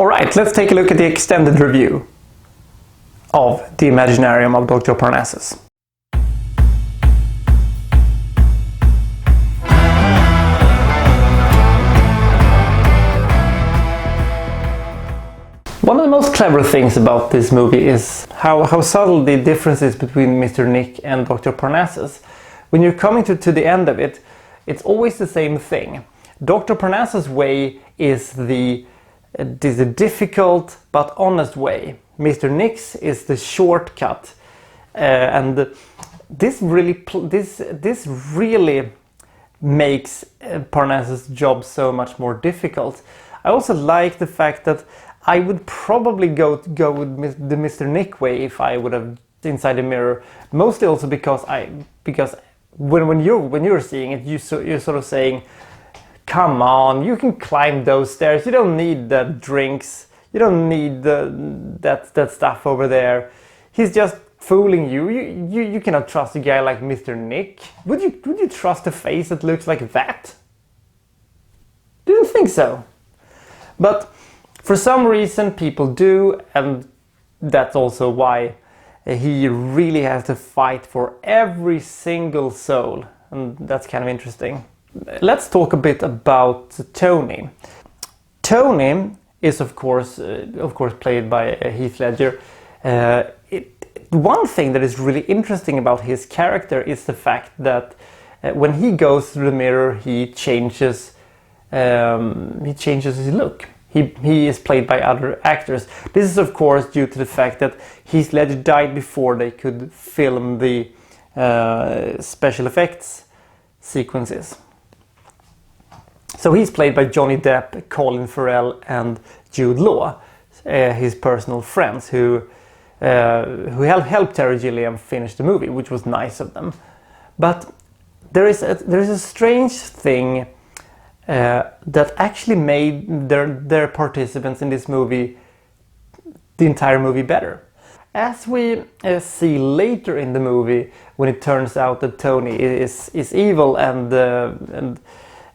Alright, let's take a look at the extended review of the Imaginarium of Doctor Parnassus. One of the most clever things about this movie is how subtle the difference is between Mr. Nick and Doctor Parnassus. When you're coming to the end of it, it's always the same thing. Dr. Parnassus' way is the difficult but honest way. Mr. Nick's is the shortcut, and this really makes Parnassus' job so much more difficult. I also like the fact that I would probably go with the Mr. Nick way if I would have Inside the Mirror, mostly also because when you're seeing it, you're sort of saying, come on, you can climb those stairs, you don't need the drinks, you don't need that stuff over there. He's just fooling you. You cannot trust a guy like Mr. Nick. Would you trust a face that looks like that? Didn't think so. But for some reason people do, and that's also why he really has to fight for every single soul, and that's kind of interesting. Let's talk a bit about Tony. Tony is of course played by Heath Ledger. One thing that is really interesting about his character is the fact that when he goes through the mirror, he changes his look. He is played by other actors. This is of course due to the fact that Heath Ledger died before they could film the special effects sequences. So he's played by Johnny Depp, Colin Farrell and Jude Law, his personal friends who helped Terry Gilliam finish the movie, which was nice of them. But there is a strange thing that actually made their participants in this movie, the entire movie, better. As we see later in the movie, when it turns out that Tony is evil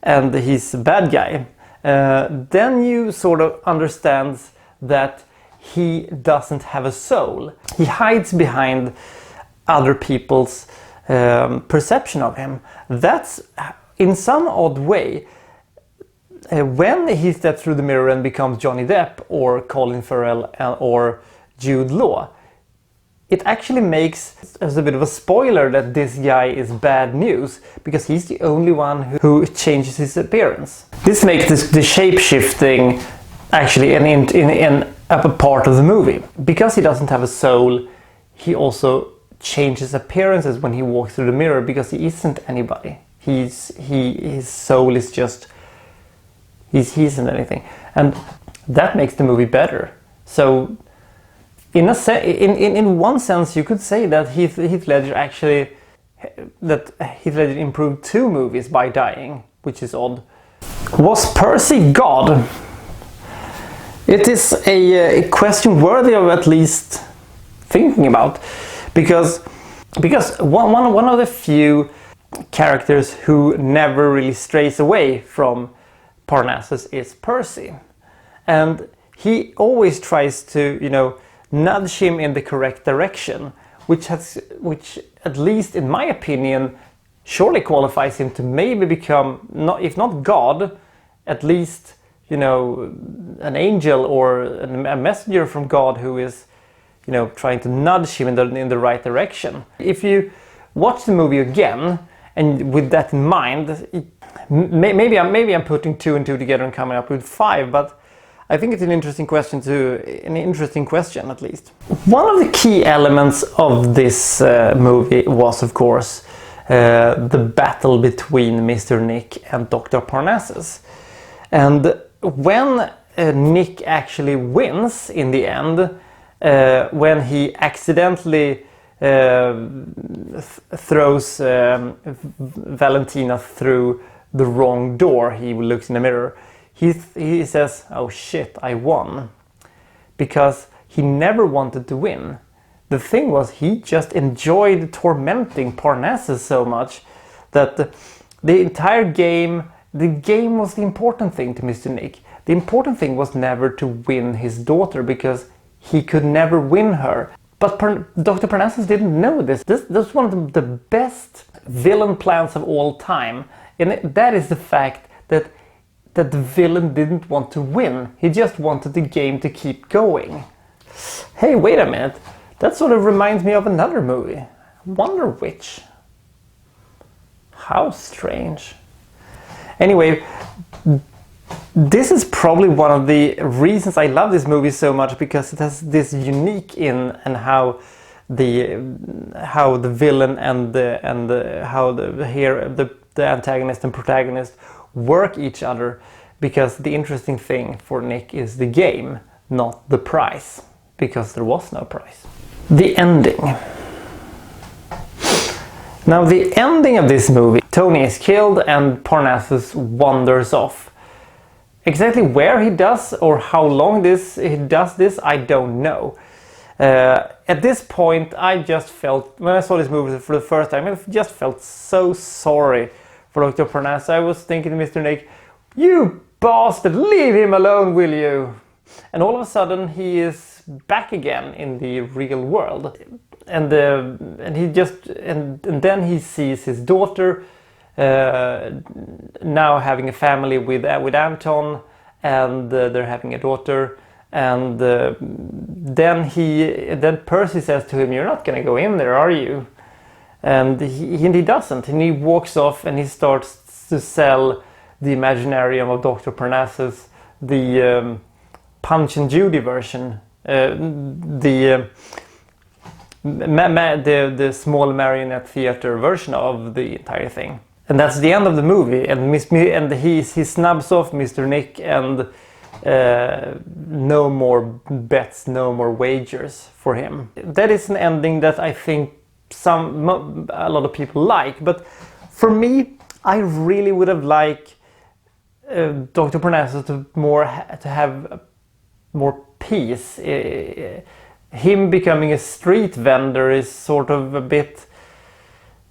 and he's a bad guy, then you sort of understand that he doesn't have a soul. He hides behind other people's perception of him. That's, in some odd way, when he steps through the mirror and becomes Johnny Depp or Colin Farrell or Jude Law, it actually makes as a bit of a spoiler that this guy is bad news, because he's the only one who changes his appearance. This makes the shape-shifting actually a part of the movie. Because he doesn't have a soul, he also changes appearances when he walks through the mirror, because he isn't anybody. His soul is just... he isn't anything. And that makes the movie better. So in one sense you could say that Heath Ledger improved 2 movies by dying, which is odd. Was Percy God? It is a question worthy of at least thinking about, because one of the few characters who never really strays away from Parnassus is Percy, and he always tries to, nudge him in the correct direction, which at least in my opinion surely qualifies him to maybe become, if not God, at least an angel or a messenger from God who is trying to nudge him in the right direction. If you watch the movie again and with that in mind, maybe I'm putting 2 and 2 together and coming up with 5, but I think it's an interesting question at least. One of the key elements of this movie was of course the battle between Mr. Nick and Doctor Parnassus. And when Nick actually wins in the end, when he accidentally throws Valentina through the wrong door, he looks in the mirror, he says, "Oh shit, I won," because he never wanted to win. The thing was, he just enjoyed tormenting Parnassus so much that the entire game, the game was the important thing to Mr. Nick. The important thing was never to win his daughter, because he could never win her. But Dr. Parnassus didn't know this. This was one of the best villain plans of all time. And that is the fact that the villain didn't want to win. He just wanted the game to keep going. Hey, wait a minute. That sort of reminds me of another movie. Wonder which. How strange. Anyway, this is probably one of the reasons I love this movie so much, because it has this unique in and how the villain and the antagonist and protagonist work each other, because the interesting thing for Nick is the game, not the prize, because there was no prize. The ending. Now, the ending of this movie, Tony is killed and Parnassus wanders off. Exactly where he does or how long he does this, I don't know. At this point, I just felt, when I saw this movie for the first time, I just felt so sorry for Dr. Parnassus. I was thinking to Mr. Nick, you bastard, leave him alone, will you? And all of a sudden, he is back again in the real world. And then he sees his daughter now having a family with Anton, and they're having a daughter. And then Percy says to him, "You're not going to go in there, are you?" And he doesn't. And he walks off and he starts to sell the Imaginarium of Doctor Parnassus, the Punch and Judy version, the small marionette theater version of the entire thing. And that's the end of the movie, and he snubs off Mr. Nick, and no more bets, no more wagers for him. That is an ending that I think a lot of people like, but for me, I really would have liked Dr. Parnassus to have more peace. Him becoming a street vendor is sort of a bit.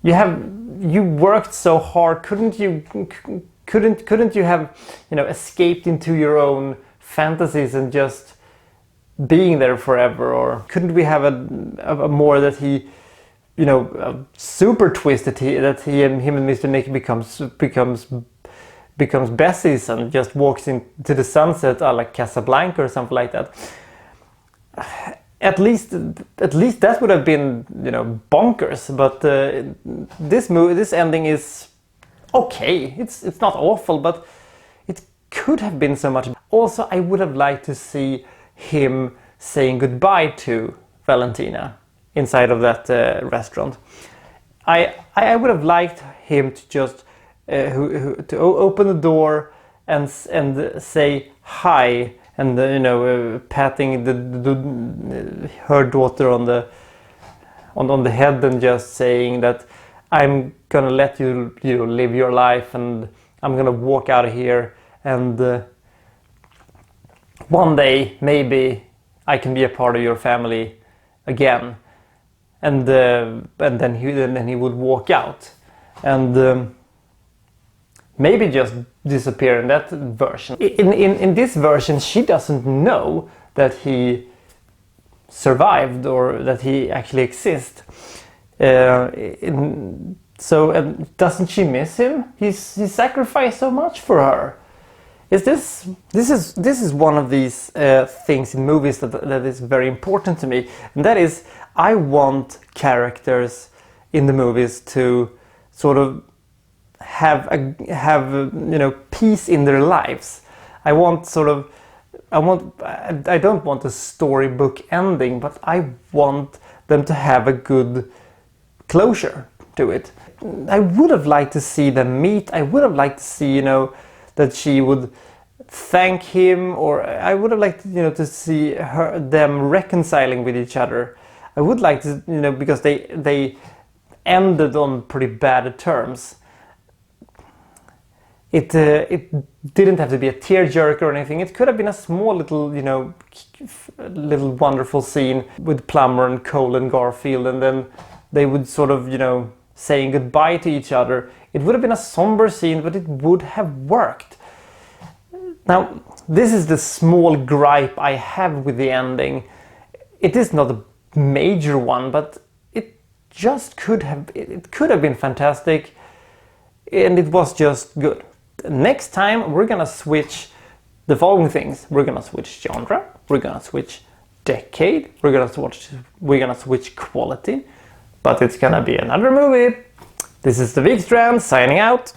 You worked so hard. Couldn't you have escaped into your own fantasies and just being there forever? Or couldn't we have a more that he, a super twist that him and Mr. Nick becomes bessies and just walks into the sunset, like Casablanca or something like that. At least that would have been, bonkers. But this ending is okay. It's not awful, but it could have been so much. Also, I would have liked to see him saying goodbye to Valentina inside of that restaurant. I would have liked him to just to open the door and say hi. And patting her daughter on the head and just saying that I'm gonna let you live your life, and I'm gonna walk out of here, and one day maybe I can be a part of your family again, and then he would walk out, and maybe just disappear in that version. In this version, she doesn't know that he survived or that he actually exists. So doesn't she miss him? He sacrificed so much for her. This is one of these things in movies that is very important to me, and that is, I want characters in the movies to sort of have peace in their lives. I don't want a storybook ending, but I want them to have a good closure to it. I would have liked to see them meet. I would have liked to see, that she would thank him, or I would have liked, to see them reconciling with each other. I would like to, because they ended on pretty bad terms. It didn't have to be a tearjerker or anything. It could have been a small little, little wonderful scene with Plummer and Cole and Garfield, and then they would sort of, saying goodbye to each other. It would have been a somber scene, but it would have worked. Now, this is the small gripe I have with the ending. It is not a major one, but it could have been fantastic, and it was just good. Next time we're gonna switch the following things. We're gonna switch genre, we're gonna switch decade, we're gonna switch quality, but it's gonna be another movie. This is the Wikstrand signing out.